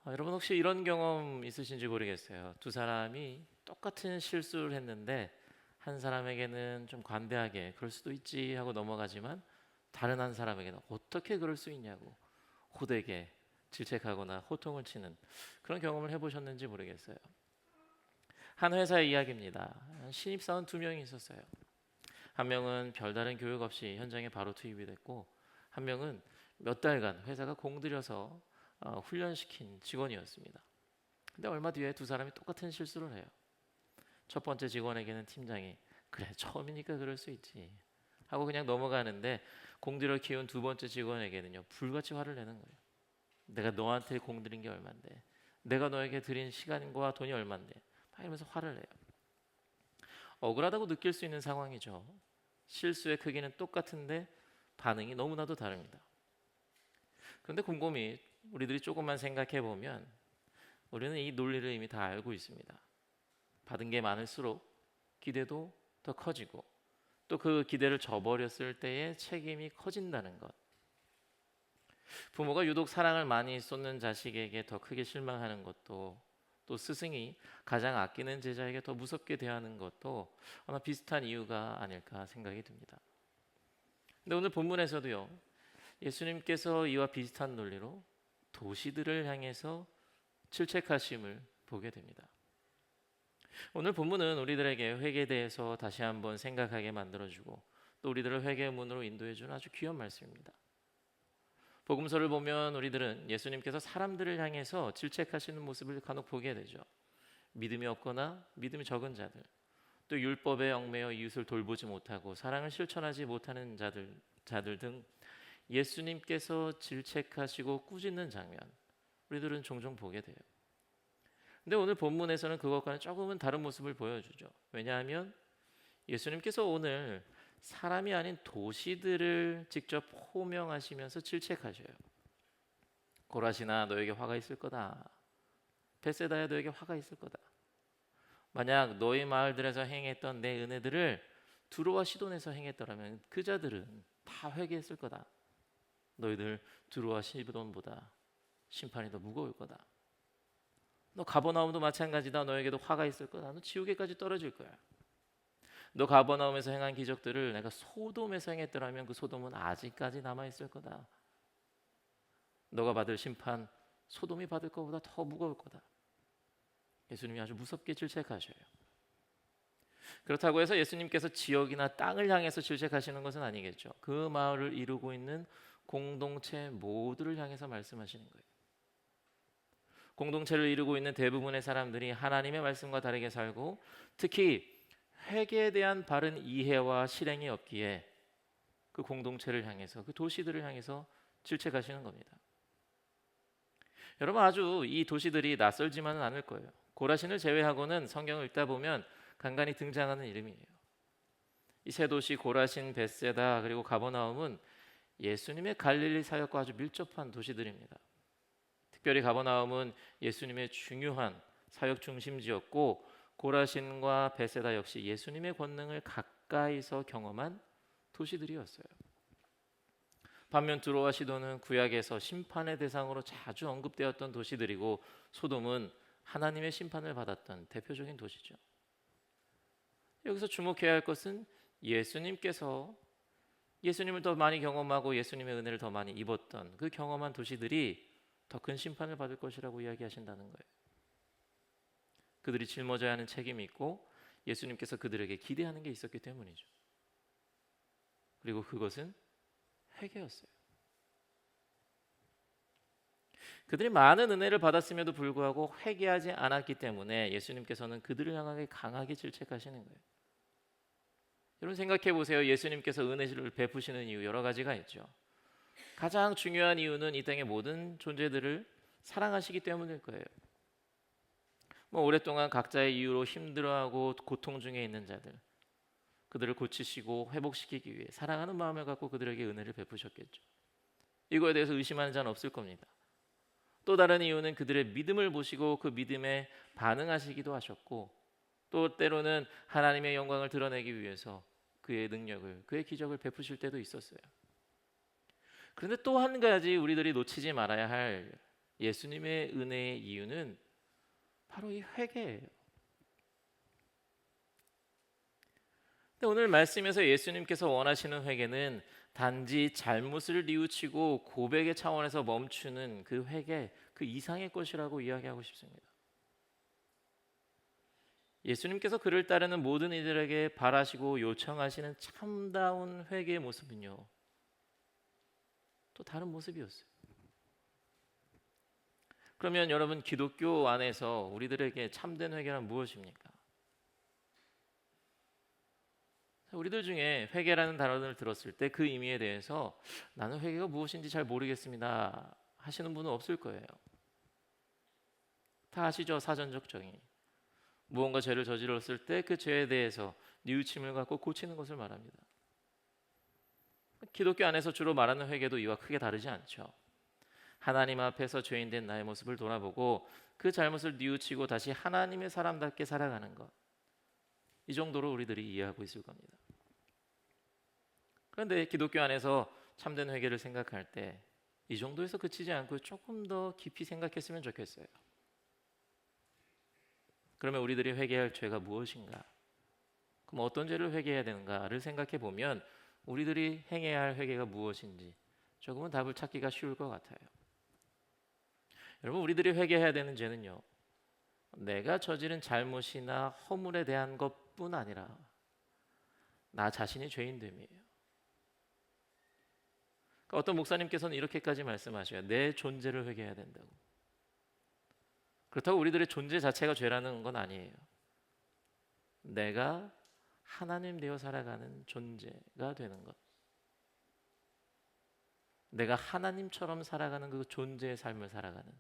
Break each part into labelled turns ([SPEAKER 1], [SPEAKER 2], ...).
[SPEAKER 1] 여러분 혹시 이런 경험 있으신지 모르겠어요. 두 사람이 똑같은 실수를 했는데 한 사람에게는 좀 관대하게 그럴 수도 있지 하고 넘어가지만 다른 한 사람에게는 어떻게 그럴 수 있냐고 호되게 질책하거나 호통을 치는 그런 경험을 해보셨는지 모르겠어요. 한 회사의 이야기입니다. 신입사원 두 명이 있었어요. 한 명은 별다른 교육 없이 현장에 바로 투입이 됐고 한 명은 몇 달간 회사가 공들여서 훈련시킨 직원이었습니다. 근데 얼마 뒤에 두 사람이 똑같은 실수를 해요. 첫 번째 직원에게는 팀장이 그래 처음이니까 그럴 수 있지 하고 그냥 넘어가는데 공들여 키운 두 번째 직원에게는요 불같이 화를 내는 거예요. 내가 너한테 공들인 게 얼만데, 내가 너에게 드린 시간과 돈이 얼만데, 막 이러면서 화를 내요. 억울하다고 느낄 수 있는 상황이죠. 실수의 크기는 똑같은데 반응이 너무나도 다릅니다. 그런데 곰곰이 우리들이 조금만 생각해 보면 우리는 이 논리를 이미 다 알고 있습니다. 받은 게 많을수록 기대도 더 커지고 또 그 기대를 저버렸을 때의 책임이 커진다는 것. 부모가 유독 사랑을 많이 쏟는 자식에게 더 크게 실망하는 것도 또 스승이 가장 아끼는 제자에게 더 무섭게 대하는 것도 아마 비슷한 이유가 아닐까 생각이 듭니다. 근데 오늘 본문에서도요. 예수님께서 이와 비슷한 논리로 도시들을 향해서 질책하심을 보게 됩니다. 오늘 본문은 우리들에게 회개에 대해서 다시 한번 생각하게 만들어주고 또 우리들을 회개의 문으로 인도해주는 아주 귀한 말씀입니다. 복음서를 보면 우리들은 예수님께서 사람들을 향해서 질책하시는 모습을 간혹 보게 되죠. 믿음이 없거나 믿음이 적은 자들, 또 율법에 얽매여 이웃을 돌보지 못하고 사랑을 실천하지 못하는 자들 등 예수님께서 질책하시고 꾸짖는 장면, 우리들은 종종 보게 돼요. 근데 오늘 본문에서는 그것과는 조금은 다른 모습을 보여주죠. 왜냐하면 예수님께서 오늘 사람이 아닌 도시들을 직접 호명하시면서 질책하셔요. 고라시나 너에게 화가 있을 거다. 벳세다야 너에게 화가 있을 거다. 만약 너희 마을들에서 행했던 내 은혜들을 두로와 시돈에서 행했더라면 그 자들은 다 회개했을 거다. 너희들 두로와 시돈보다 심판이 더 무거울 거다. 너 가버나움도 마찬가지다. 너에게도 화가 있을 거다. 너 지옥에까지 떨어질 거야. 너 가버나움에서 행한 기적들을 내가 소돔에서 행했더라면 그 소돔은 아직까지 남아있을 거다. 너가 받을 심판 소돔이 받을 것보다 더 무거울 거다. 예수님이 아주 무섭게 질책하셔요. 그렇다고 해서 예수님께서 지역이나 땅을 향해서 질책하시는 것은 아니겠죠. 그 마을을 이루고 있는 공동체 모두를 향해서 말씀하시는 거예요. 공동체를 이루고 있는 대부분의 사람들이 하나님의 말씀과 다르게 살고 특히 회개에 대한 바른 이해와 실행이 없기에 그 공동체를 향해서 그 도시들을 향해서 질책하시는 겁니다. 여러분 아주 이 도시들이 낯설지만은 않을 거예요. 고라신을 제외하고는 성경을 읽다 보면 간간히 등장하는 이름이에요. 이 세 도시 고라신, 벳세다 그리고 가버나움은 예수님의 갈릴리 사역과 아주 밀접한 도시들입니다. 특별히 가버나움은 예수님의 중요한 사역 중심지였고 고라신과 벳세다 역시 예수님의 권능을 가까이서 경험한 도시들이었어요. 반면 두로와 시돈은 구약에서 심판의 대상으로 자주 언급되었던 도시들이고 소돔은 하나님의 심판을 받았던 대표적인 도시죠. 여기서 주목해야 할 것은 예수님께서 예수님을 더 많이 경험하고 예수님의 은혜를 더 많이 입었던 그 경험한 도시들이 더 큰 심판을 받을 것이라고 이야기하신다는 거예요. 그들이 짊어져야 하는 책임이 있고 예수님께서 그들에게 기대하는 게 있었기 때문이죠. 그리고 그것은 회개였어요. 그들이 많은 은혜를 받았음에도 불구하고 회개하지 않았기 때문에 예수님께서는 그들을 향하게 강하게 질책하시는 거예요. 여러분 생각해 보세요. 예수님께서 은혜를 베푸시는 이유 여러 가지가 있죠. 가장 중요한 이유는 이 땅의 모든 존재들을 사랑하시기 때문일 거예요. 오랫동안 각자의 이유로 힘들어하고 고통 중에 있는 자들, 그들을 고치시고 회복시키기 위해 사랑하는 마음을 갖고 그들에게 은혜를 베푸셨겠죠. 이거에 대해서 의심하는 자는 없을 겁니다. 또 다른 이유는 그들의 믿음을 보시고 그 믿음에 반응하시기도 하셨고 또 때로는 하나님의 영광을 드러내기 위해서 그의 능력을, 그의 기적을 베푸실 때도 있었어요. 그런데 또 한 가지 우리들이 놓치지 말아야 할 예수님의 은혜의 이유는 바로 이 회개예요. 근데 오늘 말씀에서 예수님께서 원하시는 회개는 단지 잘못을 뉘우치고 고백의 차원에서 멈추는 그 회개, 그 이상의 것이라고 이야기하고 싶습니다. 예수님께서 그를 따르는 모든 이들에게 바라시고 요청하시는 참다운 회개의 모습은요, 또 다른 모습이었어요. 그러면 여러분, 기독교 안에서 우리들에게 참된 회개란 무엇입니까? 우리들 중에 회개라는 단어를 들었을 때 그 의미에 대해서 나는 회개가 무엇인지 잘 모르겠습니다 하시는 분은 없을 거예요. 다 아시죠? 사전적 정의. 무언가 죄를 저질렀을 때 그 죄에 대해서 뉘우침을 갖고 고치는 것을 말합니다. 기독교 안에서 주로 말하는 회개도 이와 크게 다르지 않죠. 하나님 앞에서 죄인된 나의 모습을 돌아보고 그 잘못을 뉘우치고 다시 하나님의 사람답게 살아가는 것, 이 정도로 우리들이 이해하고 있을 겁니다. 그런데 기독교 안에서 참된 회개를 생각할 때 이 정도에서 그치지 않고 조금 더 깊이 생각했으면 좋겠어요. 그러면 우리들이 회개할 죄가 무엇인가? 그럼 어떤 죄를 회개해야 되는가를 생각해 보면 우리들이 행해야 할 회개가 무엇인지 조금은 답을 찾기가 쉬울 것 같아요. 여러분, 우리들이 회개해야 되는 죄는요, 내가 저지른 잘못이나 허물에 대한 것뿐 아니라 나 자신이 죄인됨이에요. 그러니까 어떤 목사님께서는 이렇게까지 말씀하셔요. 내 존재를 회개해야 된다고. 그렇다고 우리들의 존재 자체가 죄라는 건 아니에요. 내가 하나님 되어 살아가는 존재가 되는 것, 내가 하나님처럼 살아가는 그 존재의 삶을 살아가는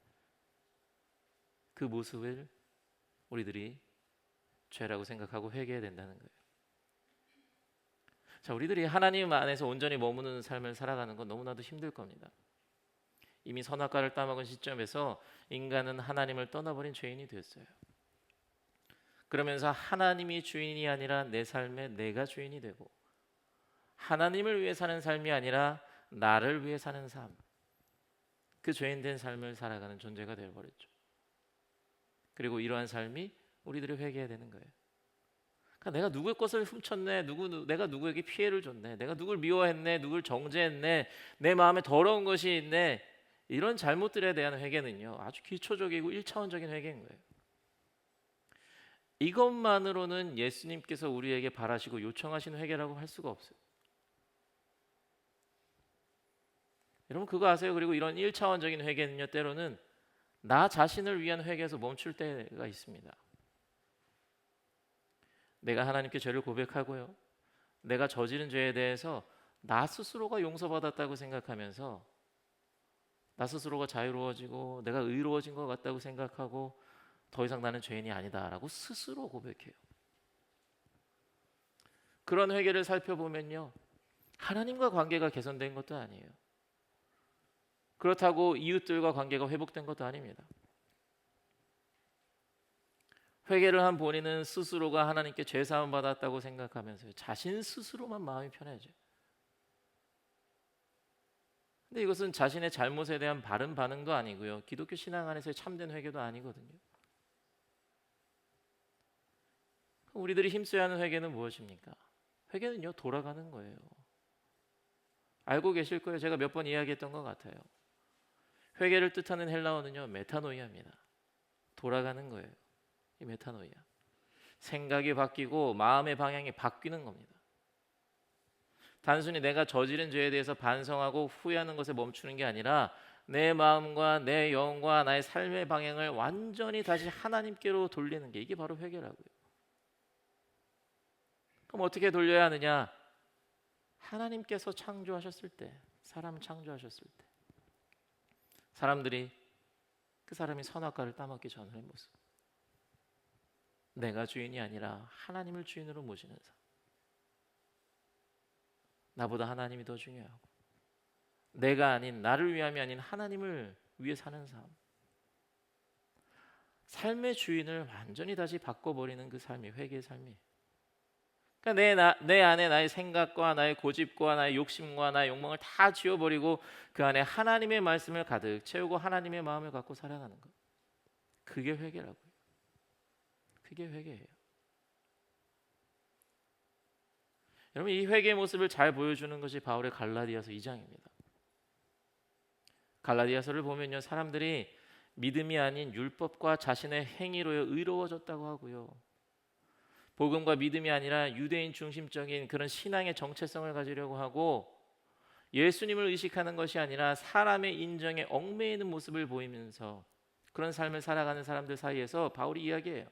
[SPEAKER 1] 그 모습을 우리들이 죄라고 생각하고 회개해야 된다는 거예요. 자, 우리들이 하나님 안에서 온전히 머무는 삶을 살아가는 건 너무나도 힘들 겁니다. 이미 선악과를 따먹은 시점에서 인간은 하나님을 떠나버린 죄인이 됐어요. 그러면서 하나님이 주인이 아니라 내 삶에 내가 주인이 되고, 하나님을 위해 사는 삶이 아니라 나를 위해 사는 삶, 그 죄인된 삶을 살아가는 존재가 되어버렸죠. 그리고 이러한 삶이 우리들이 회개해야 되는 거예요. 그러니까 내가 누구의 것을 훔쳤네, 내가 누구에게 피해를 줬네, 내가 누굴 미워했네, 누굴 정죄했네, 내 마음에 더러운 것이 있네, 이런 잘못들에 대한 회개는요, 아주 기초적이고 1차원적인 회개인 거예요. 이것만으로는 예수님께서 우리에게 바라시고 요청하시는 회개라고 할 수가 없어요. 여러분, 그거 아세요? 그리고 이런 1차원적인 회개는요, 때로는 나 자신을 위한 회개에서 멈출 때가 있습니다. 내가 하나님께 죄를 고백하고요, 내가 저지른 죄에 대해서 나 스스로가 용서받았다고 생각하면서 나 스스로가 자유로워지고 내가 의로워진 것 같다고 생각하고 더 이상 나는 죄인이 아니다라고 스스로 고백해요. 그런 회개를 살펴보면요, 하나님과 관계가 개선된 것도 아니에요. 그렇다고 이웃들과 관계가 회복된 것도 아닙니다. 회개를 한 본인은 스스로가 하나님께 죄 사함 받았다고 생각하면서 자신 스스로만 마음이 편해져요. 근데 이것은 자신의 잘못에 대한 바른 반응도 아니고요, 기독교 신앙 안에서의 참된 회개도 아니거든요. 우리들이 힘써야 하는 회개는 무엇입니까? 회개는요, 돌아가는 거예요. 알고 계실 거예요. 제가 몇 번 이야기했던 것 같아요. 회개를 뜻하는 헬라어는요, 메타노이아입니다. 돌아가는 거예요. 이 메타노이아. 생각이 바뀌고 마음의 방향이 바뀌는 겁니다. 단순히 내가 저지른 죄에 대해서 반성하고 후회하는 것에 멈추는 게 아니라 내 마음과 내 영과 나의 삶의 방향을 완전히 다시 하나님께로 돌리는 게, 이게 바로 회개라고요. 그럼 어떻게 돌려야 하느냐? 하나님께서 창조하셨을 때, 사람을 창조하셨을 때 사람들이 그 사람이 선악과를 따먹기 전의 모습, 내가 주인이 아니라 하나님을 주인으로 모시는 삶, 나보다 하나님이 더 중요하고 내가 아닌, 나를 위함이 아닌 하나님을 위해 사는 삶, 삶의 주인을 완전히 다시 바꿔버리는 그 삶이 회개의 삶이에요. 그러니까 내 안에 나의 생각과 나의 고집과 나의 욕심과 나의 욕망을 다 지워버리고 그 안에 하나님의 말씀을 가득 채우고 하나님의 마음을 갖고 살아가는 것. 그게 회개라고요. 그게 회개예요. 여러분, 이 회개의 모습을 잘 보여주는 것이 바울의 갈라디아서 2장입니다. 갈라디아서를 보면요, 사람들이 믿음이 아닌 율법과 자신의 행위로 의로워졌다고 하고요, 복음과 믿음이 아니라 유대인 중심적인 그런 신앙의 정체성을 가지려고 하고, 예수님을 의식하는 것이 아니라 사람의 인정에 얽매이는 모습을 보이면서 그런 삶을 살아가는 사람들 사이에서 바울이 이야기해요.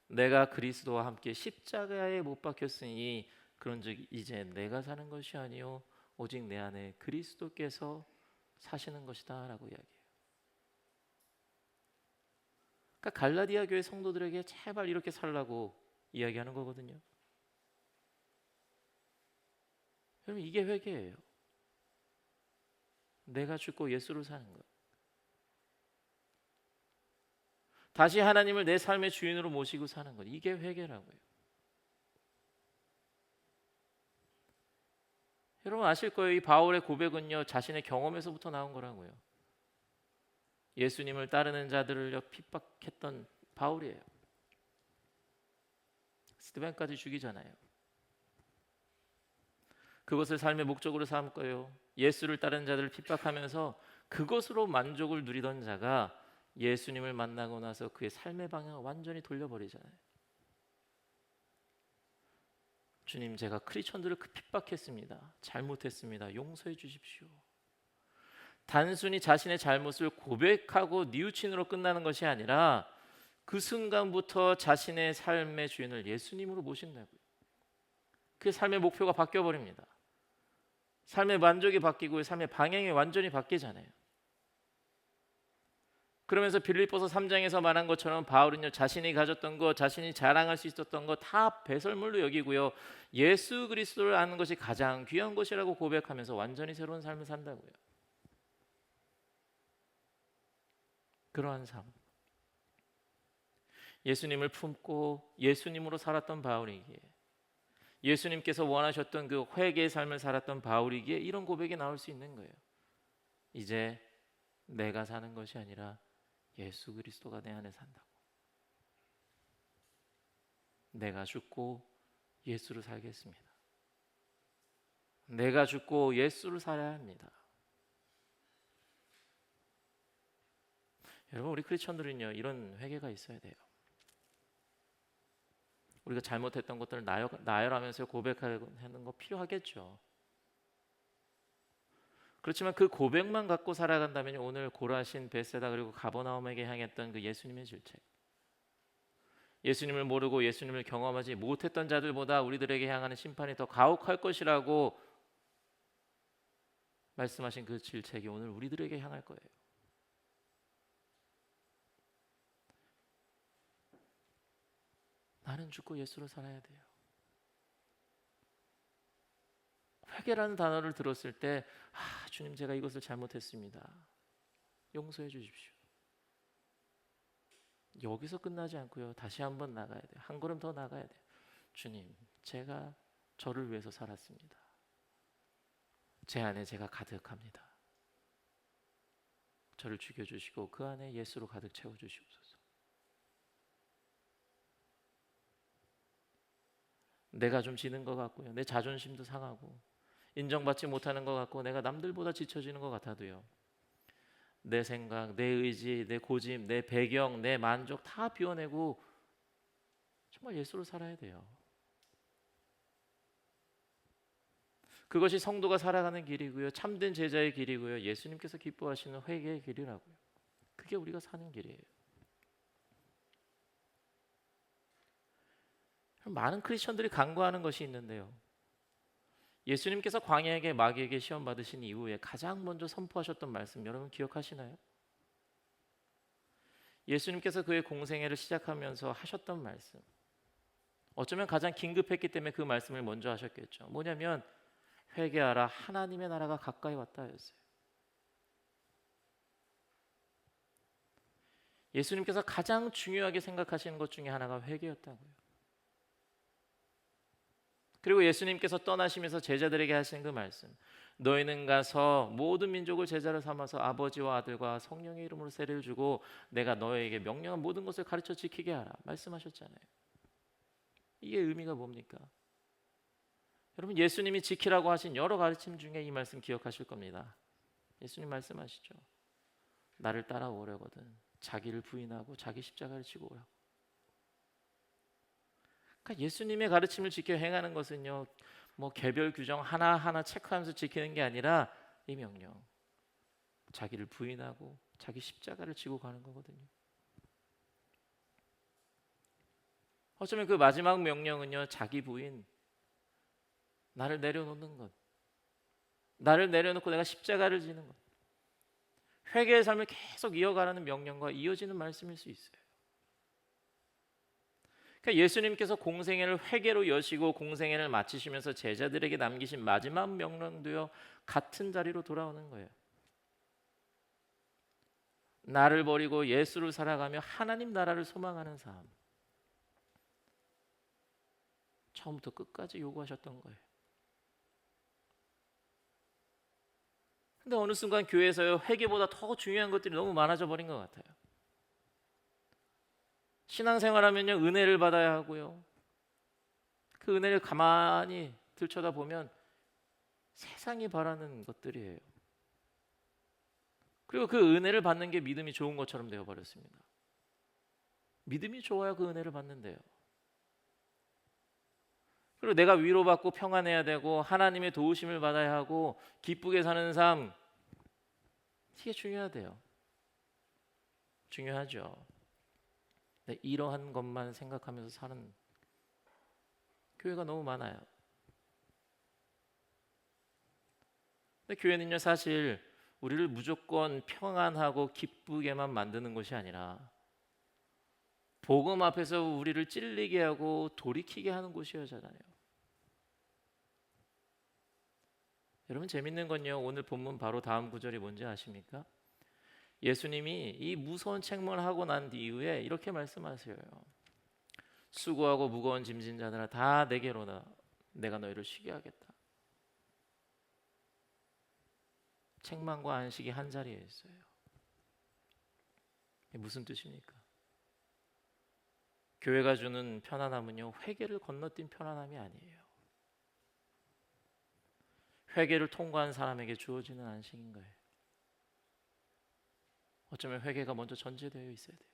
[SPEAKER 1] 내가 그리스도와 함께 십자가에 못 박혔으니 그런즉 이제 내가 사는 것이 아니요 오직 내 안에 그리스도께서 사시는 것이다 라고 이야기해요. 그러니까 갈라디아 교회 성도들에게 제발 이렇게 살라고 이야기하는 거거든요. 여러분, 이게 회개예요. 내가 죽고 예수로 사는 것. 다시 하나님을 내 삶의 주인으로 모시고 사는 것. 이게 회개라고요. 여러분 아실 거예요. 이 바울의 고백은요, 자신의 경험에서부터 나온 거라고요. 예수님을 따르는 자들을 핍박했던 바울이에요. 스데반까지 죽이잖아요. 그것을 삶의 목적으로 삼고요, 예수를 따르는 자들을 핍박하면서 그것으로 만족을 누리던 자가 예수님을 만나고 나서 그의 삶의 방향을 완전히 돌려버리잖아요. 주님, 제가 크리스천들을 핍박했습니다. 잘못했습니다. 용서해 주십시오. 단순히 자신의 잘못을 고백하고 뉘우친으로 끝나는 것이 아니라 그 순간부터 자신의 삶의 주인을 예수님으로 모신다고요. 그 삶의 목표가 바뀌어버립니다. 삶의 만족이 바뀌고 삶의 방향이 완전히 바뀌잖아요. 그러면서 빌립보서 3장에서 말한 것처럼 바울은요, 자신이 가졌던 것, 자신이 자랑할 수 있었던 것 다 배설물로 여기고요, 예수 그리스도를 아는 것이 가장 귀한 것이라고 고백하면서 완전히 새로운 삶을 산다고요. 그러한 삶, 예수님을 품고 예수님으로 살았던 바울이기에, 예수님께서 원하셨던 그 회개의 삶을 살았던 바울이기에 이런 고백이 나올 수 있는 거예요. 이제 내가 사는 것이 아니라 예수 그리스도가 내 안에 산다고. 내가 죽고 예수를 살겠습니다. 내가 죽고 예수를 살아야 합니다. 여러분, 우리 크리스천들은요, 이런 회개가 있어야 돼요. 우리가 잘못했던 것들을 나열하면서 고백하는 거 필요하겠죠. 그렇지만 그 고백만 갖고 살아간다면 오늘 고라신, 베세다 그리고 가버나움에게 향했던 그 예수님의 질책, 예수님을 모르고 예수님을 경험하지 못했던 자들보다 우리들에게 향하는 심판이 더 가혹할 것이라고 말씀하신 그 질책이 오늘 우리들에게 향할 거예요. 나는 죽고 예수로 살아야 돼요. 회개라는 단어를 들었을 때, 주님, 제가 이것을 잘못했습니다. 용서해 주십시오. 여기서 끝나지 않고요, 다시 한번 나가야 돼요. 한 걸음 더 나가야 돼요. 주님, 제가 저를 위해서 살았습니다. 제 안에 제가 가득합니다. 저를 죽여주시고 그 안에 예수로 가득 채워주시옵소서. 내가 좀 지는 것 같고요, 내 자존심도 상하고 인정받지 못하는 것 같고 내가 남들보다 지쳐지는 것 같아도요, 내 생각, 내 의지, 내 고집, 내 배경, 내 만족 다 비워내고 정말 예수로 살아야 돼요. 그것이 성도가 살아가는 길이고요, 참된 제자의 길이고요, 예수님께서 기뻐하시는 회개의 길이라고요. 그게 우리가 사는 길이에요. 많은 크리스천들이 간구하는 것이 있는데요, 예수님께서 광야에게 마귀에게 시험 받으신 이후에 가장 먼저 선포하셨던 말씀 여러분 기억하시나요? 예수님께서 그의 공생애를 시작하면서 하셨던 말씀, 어쩌면 가장 긴급했기 때문에 그 말씀을 먼저 하셨겠죠. 뭐냐면 회개하라, 하나님의 나라가 가까이 왔다였어요. 예수님께서 가장 중요하게 생각하시는 것 중에 하나가 회개였다고요. 그리고 예수님께서 떠나시면서 제자들에게 하신 그 말씀, 너희는 가서 모든 민족을 제자로 삼아서 아버지와 아들과 성령의 이름으로 세례를 주고 내가 너희에게 명령한 모든 것을 가르쳐 지키게 하라 말씀하셨잖아요. 이게 의미가 뭡니까? 여러분, 예수님이 지키라고 하신 여러 가르침 중에 이 말씀 기억하실 겁니다. 예수님 말씀하시죠. 나를 따라오려거든 자기를 부인하고 자기 십자가를 지고 오라고. 그러니까 예수님의 가르침을 지켜 행하는 것은요, 뭐 개별 규정 하나하나 체크하면서 지키는 게 아니라 이 명령, 자기를 부인하고 자기 십자가를 지고 가는 거거든요. 어쩌면 그 마지막 명령은요, 자기 부인, 나를 내려놓는 것, 나를 내려놓고 내가 십자가를 지는 것, 회개의 삶을 계속 이어가라는 명령과 이어지는 말씀일 수 있어요. 그러니까 예수님께서 공생애를 회개로 여시고 공생애를 마치시면서 제자들에게 남기신 마지막 명령도요, 같은 자리로 돌아오는 거예요. 나를 버리고 예수를 살아가며 하나님 나라를 소망하는 삶. 처음부터 끝까지 요구하셨던 거예요. 근데 어느 순간 교회에서요, 회개보다 더 중요한 것들이 너무 많아져 버린 것 같아요. 신앙생활하면요, 은혜를 받아야 하고요, 그 은혜를 가만히 들여다보면 세상이 바라는 것들이에요. 그리고 그 은혜를 받는 게 믿음이 좋은 것처럼 되어버렸습니다. 믿음이 좋아야 그 은혜를 받는데요. 그리고 내가 위로받고 평안해야 되고 하나님의 도우심을 받아야 하고 기쁘게 사는 삶, 이게 중요하대요. 중요하죠. 근데 이러한 것만 생각하면서 사는 교회가 너무 많아요. 근데 교회는요, 사실 우리를 무조건 평안하고 기쁘게만 만드는 것이 아니라 복음 앞에서 우리를 찔리게 하고 돌이키게 하는 곳이잖아요. 여러분, 재밌는 건요, 오늘 본문 바로 다음 구절이 뭔지 아십니까? 예수님이 이 무서운 책망을 하고 난 이후에 이렇게 말씀하세요. 수고하고 무거운 짐진 자들아 다 내게로 나, 내가 너희를 쉬게 하겠다. 책망과 안식이 한 자리에 있어요. 이게 무슨 뜻입니까? 교회가 주는 편안함은요, 회개를 건너뛴 편안함이 아니에요. 회개를 통과한 사람에게 주어지는 안식인 거예요. 어쩌면 회개가 먼저 전제되어 있어야 돼요.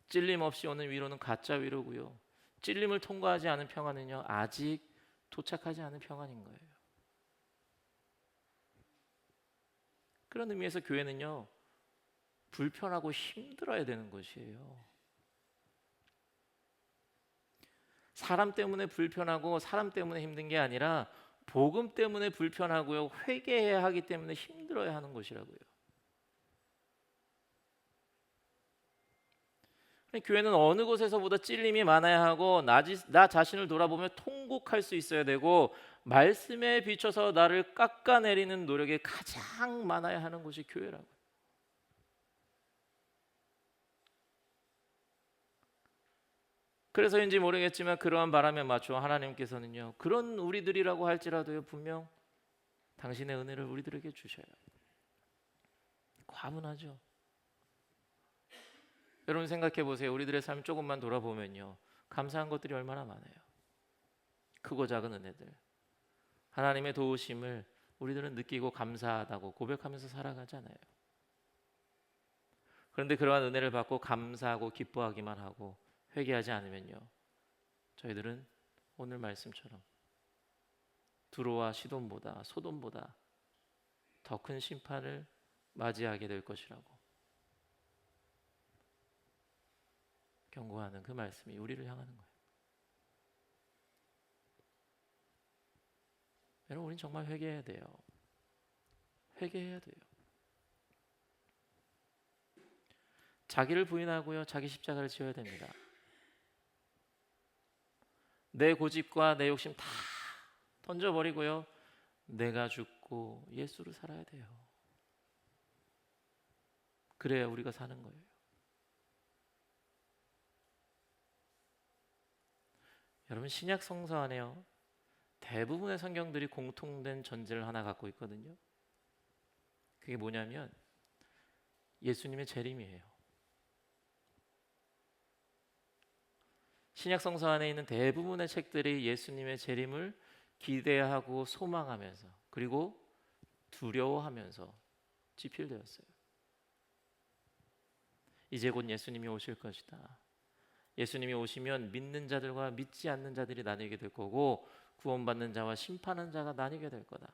[SPEAKER 1] 찔림 없이 오는 위로는 가짜 위로고요, 찔림을 통과하지 않은 평안은요, 아직 도착하지 않은 평안인 거예요. 그런 의미에서 교회는요, 불편하고 힘들어야 되는 것이에요. 사람 때문에 불편하고 사람 때문에 힘든 게 아니라 복음 때문에 불편하고요, 회개해야 하기 때문에 힘들어야 하는 것이라고요. 교회는 어느 곳에서보다 찔림이 많아야 하고 나 자신을 돌아보며 통곡할 수 있어야 되고 말씀에 비춰서 나를 깎아내리는 노력이 가장 많아야 하는 곳이 교회라고요. 그래서인지 모르겠지만 그러한 바람에 맞춰 하나님께서는요, 그런 우리들이라고 할지라도요, 분명 당신의 은혜를 우리들에게 주셔요. 과분하죠. 여러분 생각해 보세요. 우리들의 삶 조금만 돌아보면요, 감사한 것들이 얼마나 많아요. 크고 작은 은혜들, 하나님의 도우심을 우리들은 느끼고 감사하다고 고백하면서 살아가잖아요. 그런데 그러한 은혜를 받고 감사하고 기뻐하기만 하고 회개하지 않으면요, 저희들은 오늘 말씀처럼 두로와 시돈보다 소돔보다 더 큰 심판을 맞이하게 될 것이라고 경고하는 그 말씀이 우리를 향하는 거예요. 여러분, 우린 정말 회개해야 돼요. 회개해야 돼요. 자기를 부인하고요, 자기 십자가를 지어야 됩니다. 내 고집과 내 욕심 다 던져버리고요, 내가 죽고 예수를 살아야 돼요. 그래야 우리가 사는 거예요. 여러분, 신약 성서 안에요, 대부분의 성경들이 공통된 전제를 하나 갖고 있거든요. 그게 뭐냐면 예수님의 재림이에요. 신약 성서 안에 있는 대부분의 책들이 예수님의 재림을 기대하고 소망하면서, 그리고 두려워하면서 지필되었어요. 이제 곧 예수님이 오실 것이다. 예수님이 오시면 믿는 자들과 믿지 않는 자들이 나뉘게 될 거고, 구원받는 자와 심판하는 자가 나뉘게 될 거다.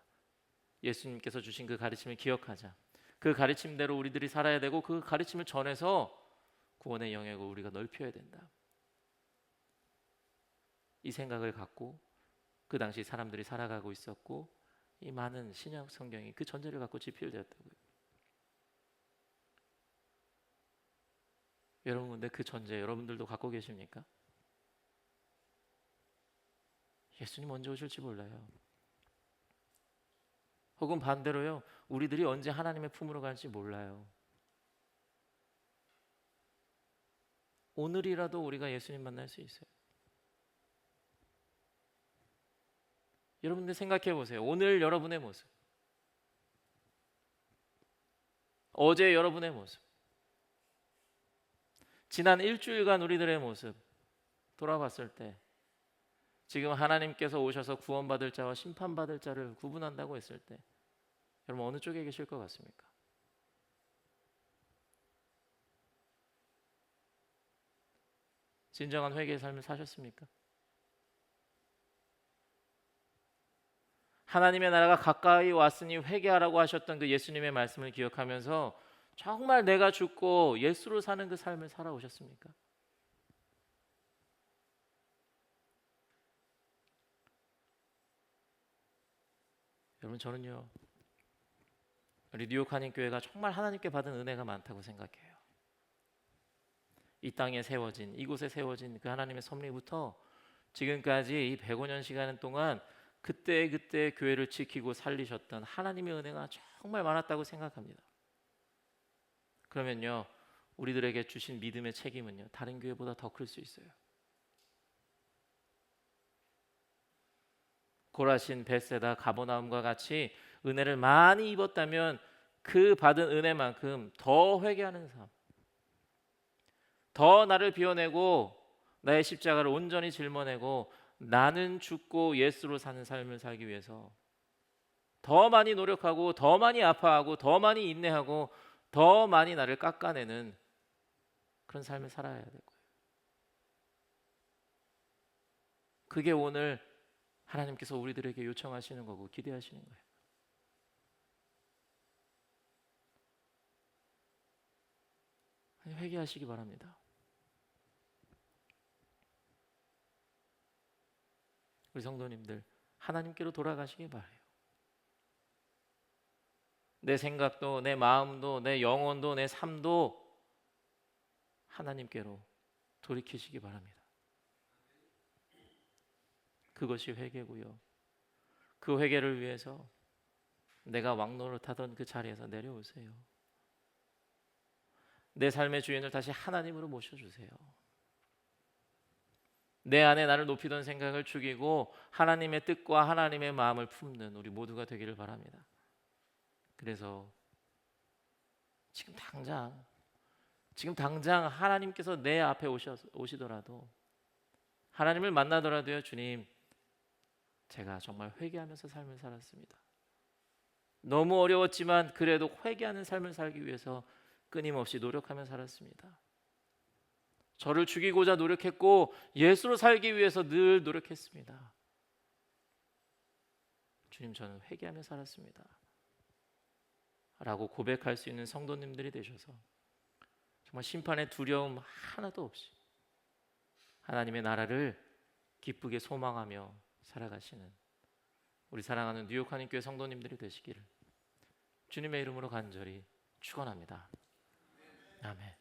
[SPEAKER 1] 예수님께서 주신 그 가르침을 기억하자. 그 가르침대로 우리들이 살아야 되고, 그 가르침을 전해서 구원의 영역을 우리가 넓혀야 된다. 이 생각을 갖고 그 당시 사람들이 살아가고 있었고, 이 많은 신약 성경이 그 전제를 갖고 지필되었다고요. 여러분, 근데 그 전제 여러분들도 갖고 계십니까? 예수님 언제 오실지 몰라요. 혹은 반대로요, 우리들이 언제 하나님의 품으로 갈지 몰라요. 오늘이라도 우리가 예수님 만날 수 있어요. 여러분들 생각해 보세요. 오늘 여러분의 모습, 어제 여러분의 모습, 지난 일주일간 우리들의 모습 돌아봤을 때, 지금 하나님께서 오셔서 구원받을 자와 심판받을 자를 구분한다고 했을 때, 여러분 어느 쪽에 계실 것 같습니까? 진정한 회개의 삶을 사셨습니까? 하나님의 나라가 가까이 왔으니 회개하라고 하셨던 그 예수님의 말씀을 기억하면서 정말 내가 죽고 예수로 사는 그 삶을 살아오셨습니까? 여러분, 저는요, 우리 뉴욕 한인교회가 정말 하나님께 받은 은혜가 많다고 생각해요. 이 땅에 세워진, 이곳에 세워진 그 하나님의 섭리부터 지금까지 이 105년 시간 동안 그때 교회를 지키고 살리셨던 하나님의 은혜가 정말 많았다고 생각합니다. 그러면요, 우리들에게 주신 믿음의 책임은요, 다른 교회보다 더 클 수 있어요. 고라신, 벳세다, 가버나움과 같이 은혜를 많이 입었다면 그 받은 은혜만큼 더 회개하는 삶, 더 나를 비워내고 나의 십자가를 온전히 짊어내고 나는 죽고 예수로 사는 삶을 살기 위해서 더 많이 노력하고 더 많이 아파하고 더 많이 인내하고 더 많이 나를 깎아내는 그런 삶을 살아야 될 거예요. 그게 오늘 하나님께서 우리들에게 요청하시는 거고 기대하시는 거예요. 회개하시기 바랍니다. 우리 성도님들, 하나님께로 돌아가시기 바라요. 내 생각도, 내 마음도, 내 영혼도, 내 삶도 하나님께로 돌이키시기 바랍니다. 그것이 회개고요. 그 회개를 위해서 내가 왕노릇하던 그 자리에서 내려오세요. 내 삶의 주인을 다시 하나님으로 모셔주세요. 내 안에 나를 높이던 생각을 죽이고 하나님의 뜻과 하나님의 마음을 품는 우리 모두가 되기를 바랍니다. 그래서 지금 당장 하나님께서 내 앞에 오시더라도, 하나님을 만나더라도요, 주님, 제가 정말 회개하면서 삶을 살았습니다. 너무 어려웠지만 그래도 회개하는 삶을 살기 위해서 끊임없이 노력하며 살았습니다. 저를 죽이고자 노력했고 예수로 살기 위해서 늘 노력했습니다. 주님, 저는 회개하며 살았습니다 라고 고백할 수 있는 성도님들이 되셔서 정말 심판의 두려움 하나도 없이 하나님의 나라를 기쁘게 소망하며 살아가시는 우리 사랑하는 뉴욕 한인교회 성도님들이 되시기를 주님의 이름으로 간절히 축원합니다. 아멘.